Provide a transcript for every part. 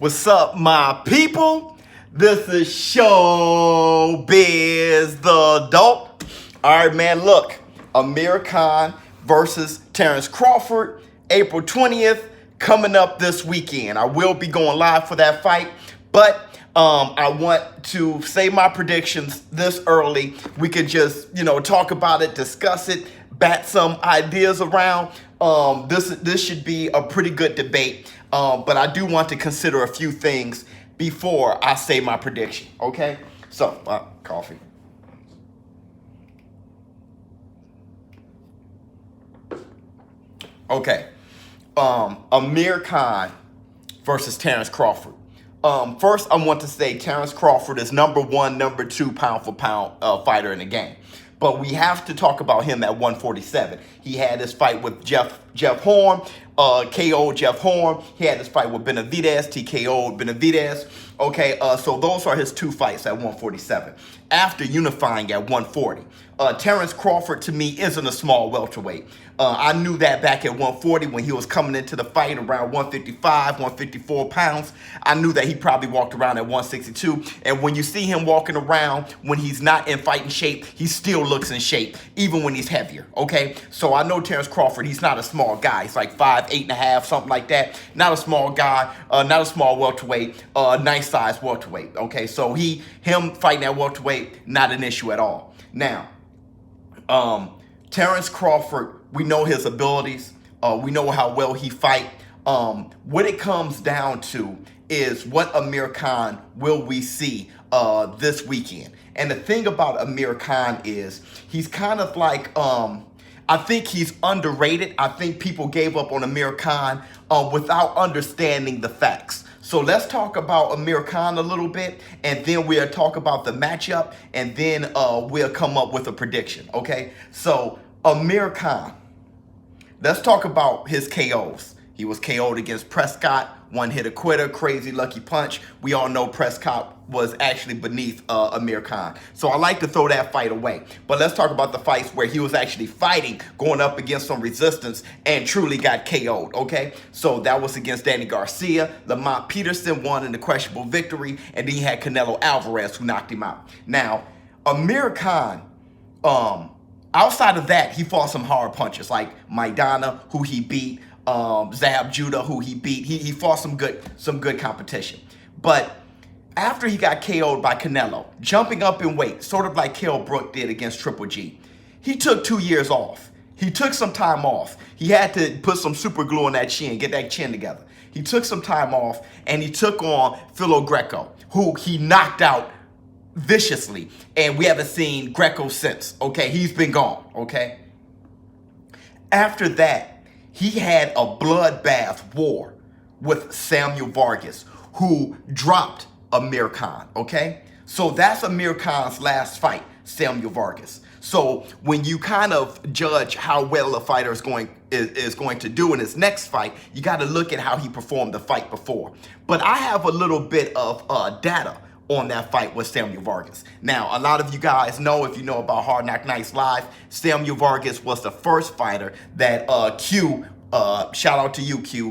What's up, my people? This is ShowBizz the adult. All right, man, look. Amir versus Terence Crawford, April 20th, coming up this weekend. I will be going live for that fight, but I want to say my predictions this early. We can just, talk about it, discuss it, bat some ideas around. This should be a pretty good debate, but I do want to consider a few things before I say my prediction, okay? So, coffee. Okay, Amir versus Terence Crawford. First, I want to say Terence Crawford is number one, number two pound for pound fighter in the game. But we have to talk about him at 147. He had his fight with Jeff Horn, KO'd Jeff Horn. He had his fight with Benavidez, TKO'd Benavidez. Okay, so those are his two fights at 147. After unifying at 140. Terence Crawford, to me, isn't a small welterweight. I knew that back at 140 when he was coming into the fight around 155, 154 pounds. I knew that he probably walked around at 162. And when you see him walking around, when he's not in fighting shape, he still looks in shape, even when he's heavier, okay? So I know Terence Crawford, he's not a small guy. He's like 5'8 and a half, something like that. Not a small guy, not a small welterweight, nice size welterweight, okay? So him fighting at welterweight, not an issue at all. Now, Terence Crawford, we know his abilities. We know how well he fight. What it comes down to is what Amir Khan will we see this weekend. And the thing about Amir Khan is he's kind of like, I think he's underrated. I think people gave up on Amir Khan without understanding the facts. So let's talk about Amir Khan a little bit, and then we'll talk about the matchup, and then we'll come up with a prediction, okay? So Amir Khan, let's talk about his KOs. He was KO'd against Prescott, one-hitter quitter, crazy lucky punch. We all know Prescott was actually beneath Amir Khan. So I like to throw that fight away. But let's talk about the fights where he was actually fighting, going up against some resistance, and truly got KO'd, okay? So that was against Danny Garcia. Lamont Peterson won in the questionable victory, and then you had Canelo Alvarez who knocked him out. Now, Amir Khan, outside of that, he fought some hard punches like Maidana, who he beat, Zab Judah, who he beat. He fought some good competition. But after he got KO'd by Canelo, jumping up in weight, sort of like Kell Brook did against Triple G, he took 2 years off. He took some time off. He had to put some super glue on that chin, get that chin together. He took some time off, and he took on Philo Greco, who he knocked out viciously. And we haven't seen Greco since, okay? He's been gone, okay? After that, he had a bloodbath war with Samuel Vargas, who dropped Amir Khan, okay? So that's Amir Khan's last fight, Samuel Vargas. So when you kind of judge how well a fighter is going to do in his next fight, you got to look at how he performed the fight before. But I have a little bit of data on that fight with Samuel Vargas. Now, a lot of you guys know, if you know about Hard Knock Nights Live, Samuel Vargas was the first fighter that Q, shout out to you, Q,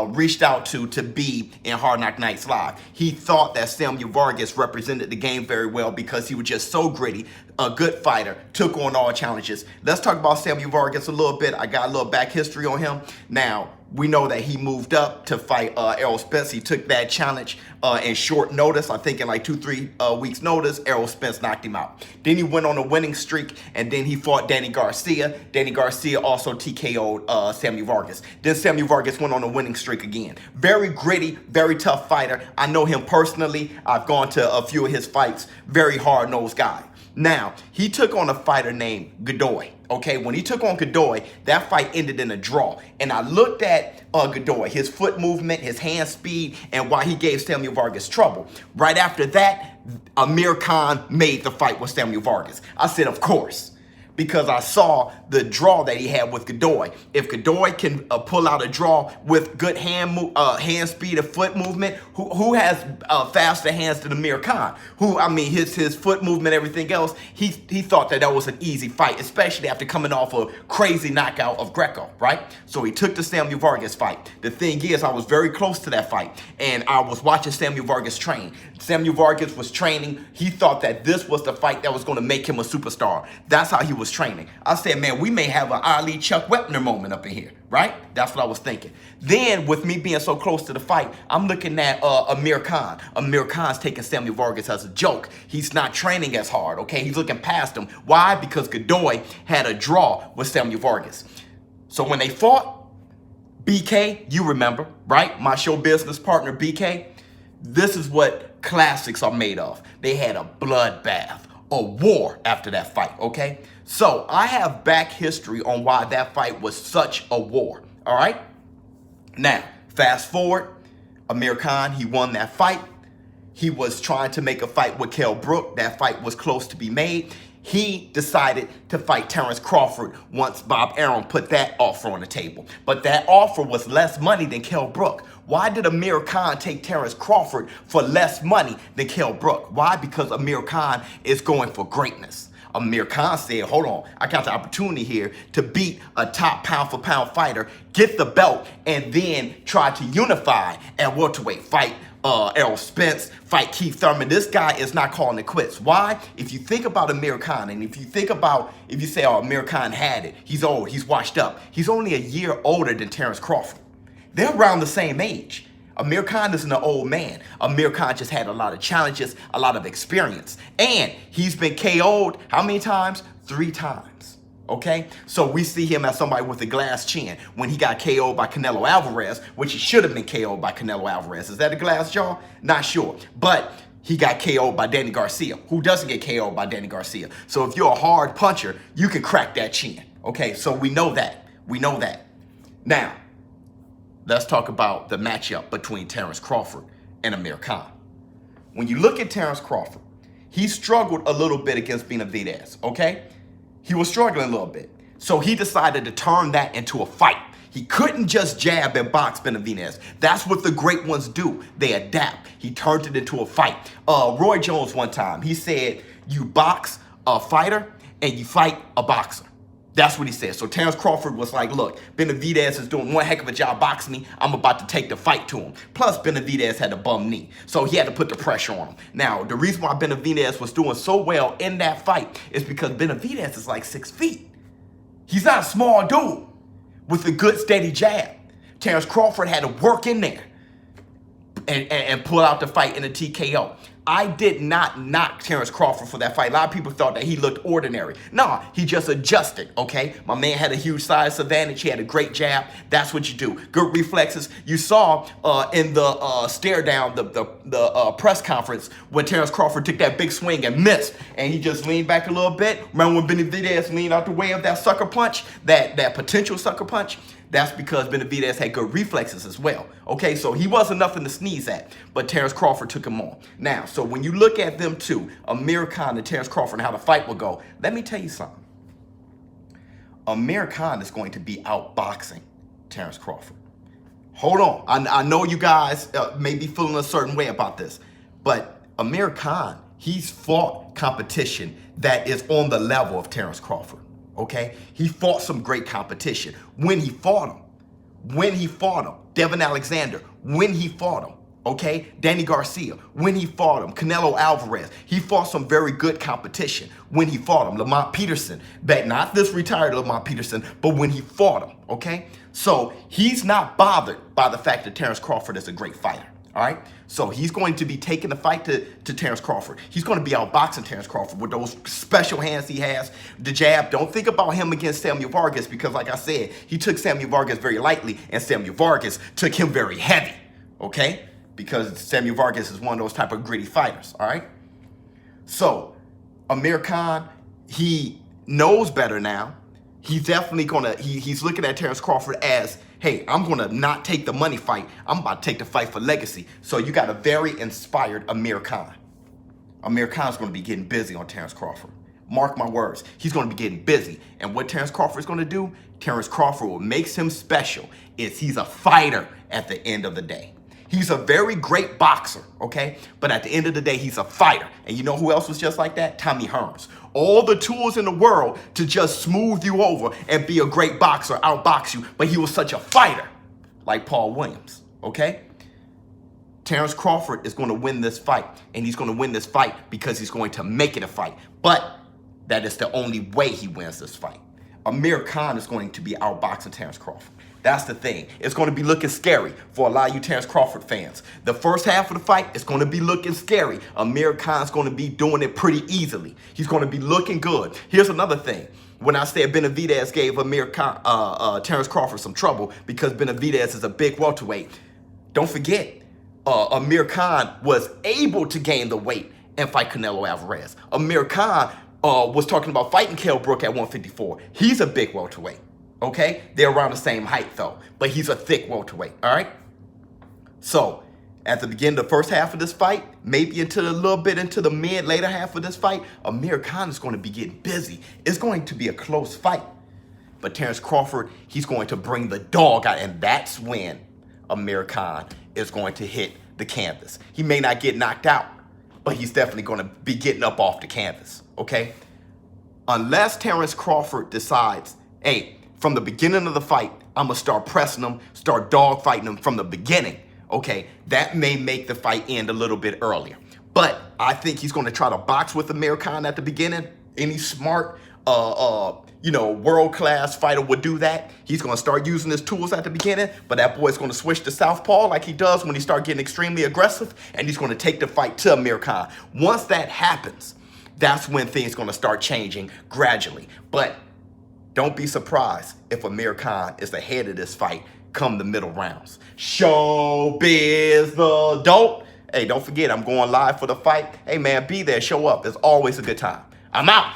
reached out to be in Hard Knock Nights Live. He thought that Samuel Vargas represented the game very well because he was just so gritty, a good fighter, took on all challenges. Let's talk about Samuel Vargas a little bit. I got a little back history on him. Now, we know that he moved up to fight Errol Spence. He took that challenge in short notice. I think in like 2-3 weeks notice, Errol Spence knocked him out. Then he went on a winning streak, and then he fought Danny Garcia. Danny Garcia also TKO'd Samuel Vargas. Then Samuel Vargas went on a winning streak again. Very gritty, very tough fighter. I know him personally. I've gone to a few of his fights. Very hard-nosed guy. Now, he took on a fighter named Godoy. Okay, when he took on Godoy, that fight ended in a draw. And I looked at Godoy, his foot movement, his hand speed, and why he gave Samuel Vargas trouble. Right after that, Amir Khan made the fight with Samuel Vargas. I said, of course. Because I saw the draw that he had with Godoy. If Godoy can pull out a draw with good hand speed and foot movement, who has faster hands than Amir Khan? Who, I mean, his foot movement, everything else, he thought that was an easy fight, especially after coming off a crazy knockout of Greco, right? So he took the Samuel Vargas fight. The thing is, I was very close to that fight, and I was watching Samuel Vargas train. Samuel Vargas was training. He thought that this was the fight that was going to make him a superstar. That's how he was training. I said, man, we may have an Ali Chuck Wepner moment up in here, right? That's what I was thinking. Then, with me being so close to the fight, I'm looking at Amir Khan. Amir Khan's taking Samuel Vargas as a joke. He's not training as hard, okay? He's looking past him. Why? Because Godoy had a draw with Samuel Vargas. So when they fought, BK, you remember, right? My show business partner, BK. This is what classics are made of. They had a bloodbath, a war after that fight, okay? So I have back history on why that fight was such a war, all right? Now, fast forward, Amir Khan, he won that fight. He was trying to make a fight with Kell Brook. That fight was close to be made. He decided to fight Terence Crawford once Bob Arum put that offer on the table. But that offer was less money than Kell Brook. Why did Amir Khan take Terence Crawford for less money than Kell Brook? Why? Because Amir Khan is going for greatness. Amir Khan said, hold on, I got the opportunity here to beat a top pound-for-pound fighter, get the belt, and then try to unify at welterweight, fight Errol Spence, fight Keith Thurman. This guy is not calling it quits. Why? If you think about Amir Khan, and if you say, oh, Amir Khan had it, he's old, he's washed up, he's only a year older than Terence Crawford. They're around the same age. Amir Khan isn't an old man. Amir Khan just had a lot of challenges, a lot of experience. And he's been KO'd how many times? 3 times. Okay? So we see him as somebody with a glass chin. When he got KO'd by Canelo Alvarez, which he should have been KO'd by Canelo Alvarez. Is that a glass jaw? Not sure. But he got KO'd by Danny Garcia. Who doesn't get KO'd by Danny Garcia? So if you're a hard puncher, you can crack that chin. Okay? So we know that. We know that. Now, let's talk about the matchup between Terence Crawford and Amir Khan. When you look at Terence Crawford, he struggled a little bit against Benavidez, okay? He was struggling a little bit. So he decided to turn that into a fight. He couldn't just jab and box Benavidez. That's what the great ones do. They adapt. He turned it into a fight. Roy Jones one time, he said, you box a fighter and you fight a boxer. That's what he said. So Terence Crawford was like, look, Benavidez is doing one heck of a job boxing me. I'm about to take the fight to him. Plus, Benavidez had a bum knee. So he had to put the pressure on him. Now, the reason why Benavidez was doing so well in that fight is because Benavidez is like 6 feet. He's not a small dude with a good, steady jab. Terence Crawford had to work in there and pull out the fight in a TKO. I did not knock Terence Crawford for that fight. A lot of people thought that he looked ordinary. No, he just adjusted, okay? My man had a huge size advantage. He had a great jab. That's what you do. Good reflexes. You saw in the stare down, the press conference when Terence Crawford took that big swing and missed, and he just leaned back a little bit. Remember when Benavidez leaned out the way of that sucker punch, that potential sucker punch? That's because Benavidez had good reflexes as well. Okay, so he wasn't nothing to sneeze at, but Terence Crawford took him on. Now, so when you look at them two, Amir Khan and Terence Crawford, and how the fight will go, let me tell you something. Amir Khan is going to be outboxing Terence Crawford. Hold on. I know you guys may be feeling a certain way about this, but Amir Khan, he's fought competition that is on the level of Terence Crawford. Okay, he fought some great competition. When he fought him, Devin Alexander, when he fought him, okay, Danny Garcia, when he fought him, Canelo Alvarez, he fought some very good competition when he fought him. Lamont Peterson, but not this retired Lamont Peterson, but when he fought him, okay? So he's not bothered by the fact that Terence Crawford is a great fighter. All right, so he's going to be taking the fight to Terence Crawford. He's going to be outboxing Terence Crawford with those special hands he has. The jab, don't think about him against Samuel Vargas because, like I said, he took Samuel Vargas very lightly and Samuel Vargas took him very heavy, okay? Because Samuel Vargas is one of those type of gritty fighters, all right? So Amir Khan, he knows better now. He's definitely he's looking at Terence Crawford as, hey, I'm going to not take the money fight. I'm about to take the fight for legacy. So you got a very inspired Amir Khan. Amir Khan's going to be getting busy on Terence Crawford. Mark my words. He's going to be getting busy. And what Terence Crawford is going to do, Terence Crawford, what makes him special is he's a fighter at the end of the day. He's a very great boxer, okay? But at the end of the day, he's a fighter. And you know who else was just like that? Tommy Hearns. All the tools in the world to just smooth you over and be a great boxer, outbox you. But he was such a fighter, like Paul Williams, okay? Terence Crawford is going to win this fight. And he's going to win this fight because he's going to make it a fight. But that is the only way he wins this fight. Amir Khan is going to be outboxing Terence Crawford. That's the thing. It's going to be looking scary for a lot of you Terence Crawford fans. The first half of the fight is going to be looking scary. Amir Khan's going to be doing it pretty easily. He's going to be looking good. Here's another thing. When I said Benavidez gave Terence Crawford some trouble because Benavidez is a big welterweight, don't forget, Amir Khan was able to gain the weight and fight Canelo Alvarez. Amir Khan was talking about fighting Kell Brook at 154. He's a big welterweight, okay? They're around the same height, though, but he's a thick welterweight, all right? So, at the beginning of the first half of this fight, maybe into a little bit into the later half of this fight, Amir Khan is going to be getting busy. It's going to be a close fight. But Terence Crawford, he's going to bring the dog out, and that's when Amir Khan is going to hit the canvas. He may not get knocked out, but he's definitely going to be getting up off the canvas, okay? Unless Terence Crawford decides, hey, from the beginning of the fight, I'm going to start pressing him, start dog fighting him from the beginning, okay? That may make the fight end a little bit earlier. But I think he's going to try to box with Amir Khan at the beginning. Any smart, world-class fighter would do that. He's going to start using his tools at the beginning, but that boy's going to switch to southpaw like he does when he starts getting extremely aggressive, and he's going to take the fight to Amir Khan. Once that happens, that's when things are going to start changing gradually. But don't be surprised if Amir Khan is ahead of this fight come the middle rounds. ShowBizz the dope. Hey, don't forget, I'm going live for the fight. Hey, man, be there. Show up. It's always a good time. I'm out.